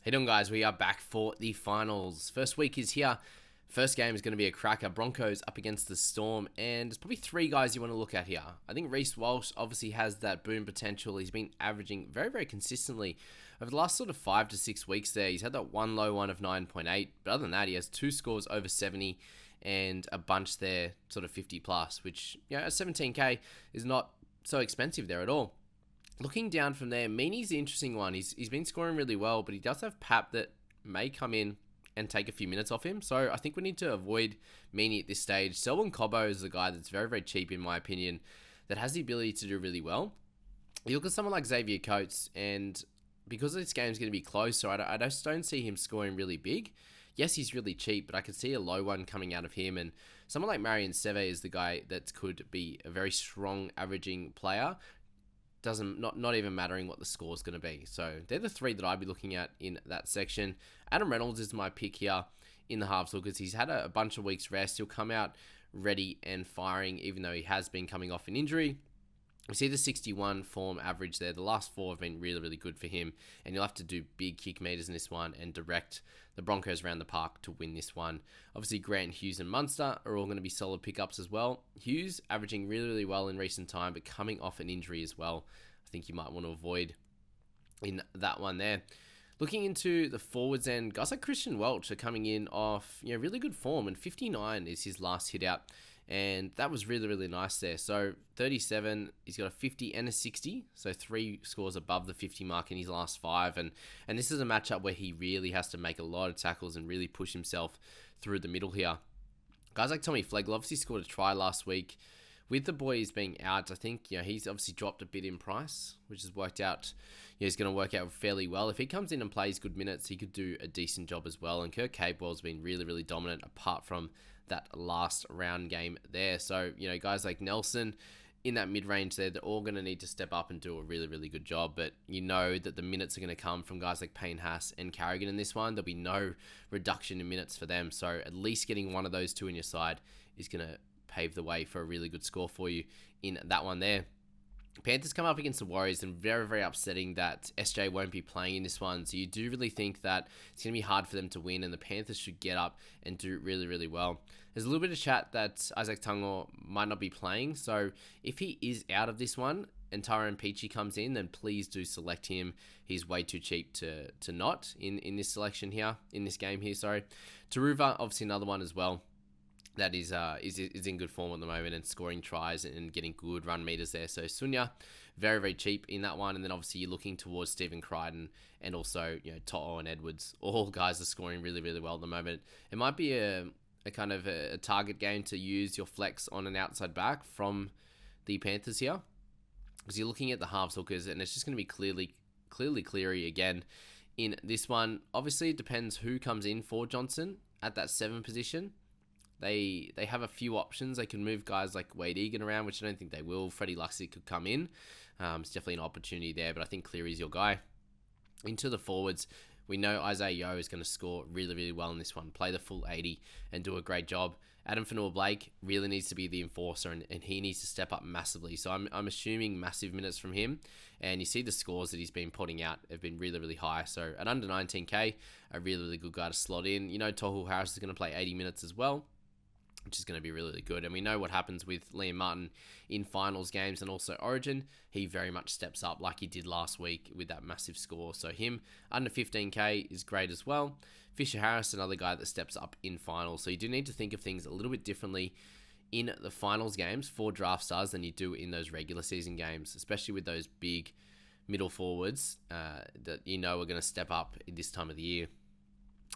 Hey doing guys, we are back for the finals. First week is here. First game is going to be a cracker. Broncos up against the Storm, and there's probably three guys you want to look at here. I think Reece Walsh obviously has that boom potential. He's been averaging very, very consistently over the last sort of 5 to 6 weeks there. He's had that one low one of 9.8, but other than that, he has two scores over 70 and a bunch there sort of 50 plus, which, you know, at 17k is not so expensive there at all. Looking down from there, Meaney's the interesting one. He's been scoring really well, but he does have Pap that may come in and take a few minutes off him. So I think we need to avoid Meaney at this stage. Selwyn Cobbo is a guy that's very, very cheap in my opinion, that has the ability to do really well. You look at someone like Xavier Coates, and because this game's going to be close, so I just don't see him scoring really big. Yes, he's really cheap, but I could see a low one coming out of him. And someone like Marion Seve is the guy that could be a very strong averaging player. Not even mattering what the score is going to be. So they're the three that I'd be looking at in that section. Adam Reynolds is my pick here in the halves because he's had a bunch of weeks rest. He'll come out ready and firing, even though he has been coming off an injury. We see the 61 form average there. The last four have been really, really good for him. And you'll have to do big kick meters in this one and direct the Broncos around the park to win this one. Obviously, Grant, Hughes, and Munster are all going to be solid pickups as well. Hughes averaging really, really well in recent time, but coming off an injury as well. I think you might want to avoid in that one there. Looking into the forwards end, guys like Christian Welch are coming in off really good form, and 59 is his last hit out. And that was really, really nice there. So 37, he's got a 50 and a 60. So 3 scores above the 50 mark in his last 5. And this is a matchup where he really has to make a lot of tackles and really push himself through the middle here. Guys like Tommy Flegel obviously scored a try last week. With the boys being out, I think he's obviously dropped a bit in price, which has worked out. He's going to work out fairly well. If he comes in and plays good minutes, he could do a decent job as well. And Kirk Capewell's been really, really dominant apart from that last round game there. So, guys like Nelson in that mid-range there, they're all going to need to step up and do a really, really good job. But you know that the minutes are going to come from guys like Payne Haas and Carrigan in this one. There'll be no reduction in minutes for them. So at least getting one of those two in your side is going to pave the way for a really good score for you in that one there. Panthers come up against the Warriors, and very, very upsetting that SJ won't be playing in this one. So you do really think that it's going to be hard for them to win, and the Panthers should get up and do really, really well. There's a little bit of chat that Isaac Tungo might not be playing. So if he is out of this one and Tyrone Peachy comes in, then please do select him. He's way too cheap to not in this selection here, in this game here, sorry. Taruva, obviously another one as well. That is in good form at the moment and scoring tries and getting good run meters there. So Sunya, very, very cheap in that one. And then obviously you're looking towards Stephen Crichton and also To'o and Edwards. All guys are scoring really, really well at the moment. It might be a kind of a target game to use your flex on an outside back from the Panthers here, because you're looking at the halves hookers and it's just going to be clearly Cleary again in this one. Obviously it depends who comes in for Johnson at that 7 position. They have a few options. They can move guys like Wade Egan around, which I don't think they will. Freddie Luxie could come in. It's definitely an opportunity there, but I think Cleary's your guy. Into the forwards, we know Isaiah Yeo is going to score really, really well in this one. Play the full 80 and do a great job. Adam Fanua-Blake really needs to be the enforcer, and he needs to step up massively. So I'm assuming massive minutes from him. And you see the scores that he's been putting out have been really, really high. So at under 19k, a really, really good guy to slot in. Tohu Harris is going to play 80 minutes as well, which is going to be really, really good. And we know what happens with Liam Martin in finals games and also Origin. He very much steps up like he did last week with that massive score. So him under 15k is great as well. Fisher Harris, another guy that steps up in finals. So you do need to think of things a little bit differently in the finals games for draft stars than you do in those regular season games, especially with those big middle forwards that are going to step up in this time of the year.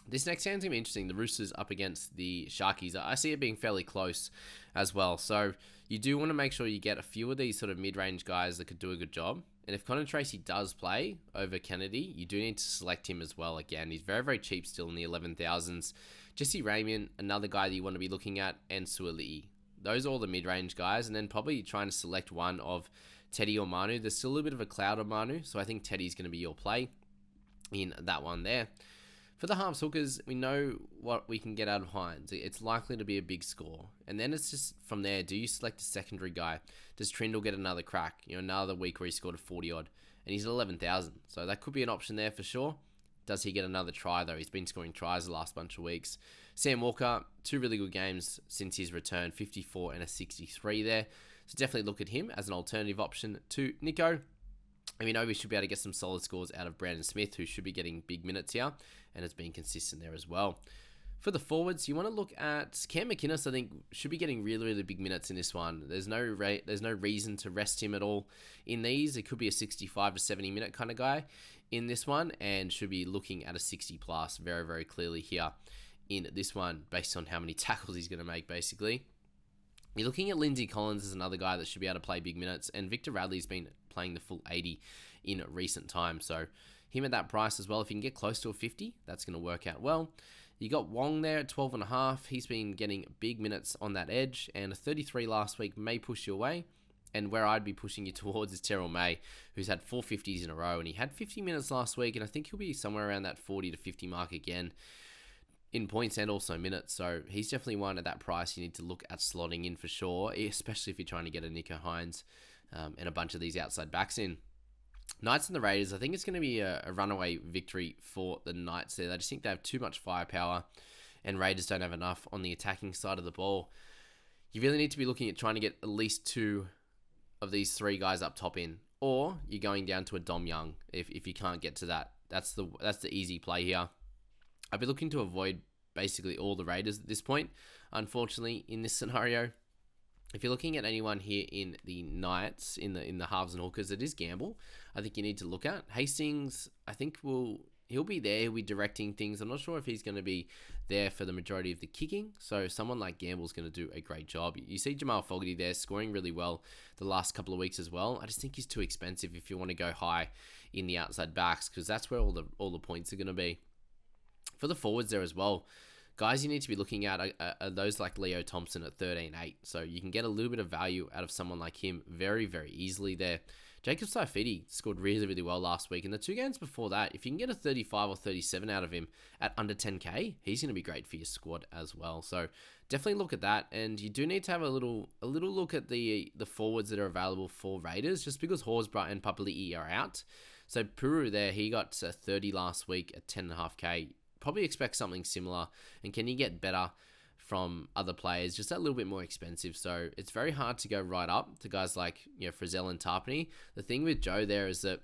This next game's going to be interesting. The Roosters up against the Sharkies. I see it being fairly close as well. So you do want to make sure you get a few of these sort of mid-range guys that could do a good job. And if Connor Tracy does play over Kennedy, you do need to select him as well. Again, he's very, very cheap still in the 11,000s. Jesse Ramian, another guy that you want to be looking at, and Suali'i. Those are all the mid-range guys. And then probably trying to select one of Teddy or Manu. There's still a little bit of a cloud on Manu, so I think Teddy's going to be your play in that one there. For the halves hookers, we know what we can get out of Hines. It's likely to be a big score. And then it's just from there, do you select a secondary guy? Does Trindle get another crack? Another week where he scored a 40 odd and he's at 11,000. So that could be an option there for sure. Does he get another try, though? He's been scoring tries the last bunch of weeks. Sam Walker, 2 really good games since his return, 54 and a 63 there. So definitely look at him as an alternative option to Nico. And we know we should be able to get some solid scores out of Brandon Smith, who should be getting big minutes here and has been consistent there as well. For the forwards, you want to look at Cam McInnes. I think should be getting really, really big minutes in this one. There's no reason to rest him at all in these. It could be a 65 to 70 minute kind of guy in this one, and should be looking at a 60 plus very, very clearly here in this one based on how many tackles he's going to make, basically. You're looking at Lindsay Collins as another guy that should be able to play big minutes, and Victor Radley's been playing the full 80 in recent times. So him at that price as well. If you can get close to a 50, that's going to work out well. You got Wong there at 12.5. He's been getting big minutes on that edge, and a 33 last week may push you away. And where I'd be pushing you towards is Terrell May, who's had 4 50s in a row, and he had 50 minutes last week, and I think he'll be somewhere around that 40 to 50 mark again in points and also minutes. So he's definitely one at that price you need to look at slotting in for sure, especially if you're trying to get a Nico Hines and a bunch of these outside backs in. Knights and the Raiders, I think it's going to be a runaway victory for the Knights there. I just think they have too much firepower, and Raiders don't have enough on the attacking side of the ball. You really need to be looking at trying to get at least 2 of these 3 guys up top in, or you're going down to a Dom Young if you can't get to that. That's the easy play here. I'd be looking to avoid basically all the Raiders at this point, unfortunately, in this scenario. If you're looking at anyone here in the Knights, in the halves and hookers, it is gamble. I think you need to look at. Hastings, I think he'll be there. He'll be directing things. I'm not sure if he's going to be there for the majority of the kicking. So someone like Gamble's going to do a great job. You see Jamal Fogarty there scoring really well the last couple of weeks as well. I just think he's too expensive if you want to go high in the outside backs, because that's where all the points are going to be. For the forwards there as well, guys you need to be looking at are those like Leo Thompson at 13.8. So you can get a little bit of value out of someone like him very, very easily there. Jacob Saifiti scored really, really well last week. In the 2 games before that, if you can get a 35 or 37 out of him at under 10k, he's going to be great for your squad as well. So definitely look at that. And you do need to have a little look at the forwards that are available for Raiders, just because Horsburgh and Papali'i are out. So Puru there, he got 30 last week at 10.5k. Probably expect something similar. And can you get better from other players, just a little bit more expensive? So it's very hard to go right up to guys like, Frizzell and Tarpany. The thing with Joe there is that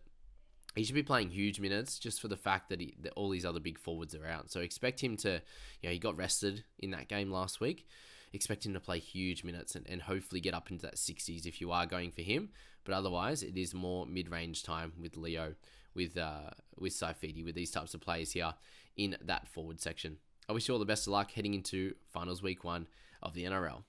he should be playing huge minutes just for the fact that all these other big forwards are out. So expect him to, he got rested in that game last week. Expect him to play huge minutes and hopefully get up into that 60s if you are going for him. But otherwise, it is more mid-range time with Leo, with Saifiti, with these types of players here in that forward section. I wish you all the best of luck heading into finals week 1 of the NRL.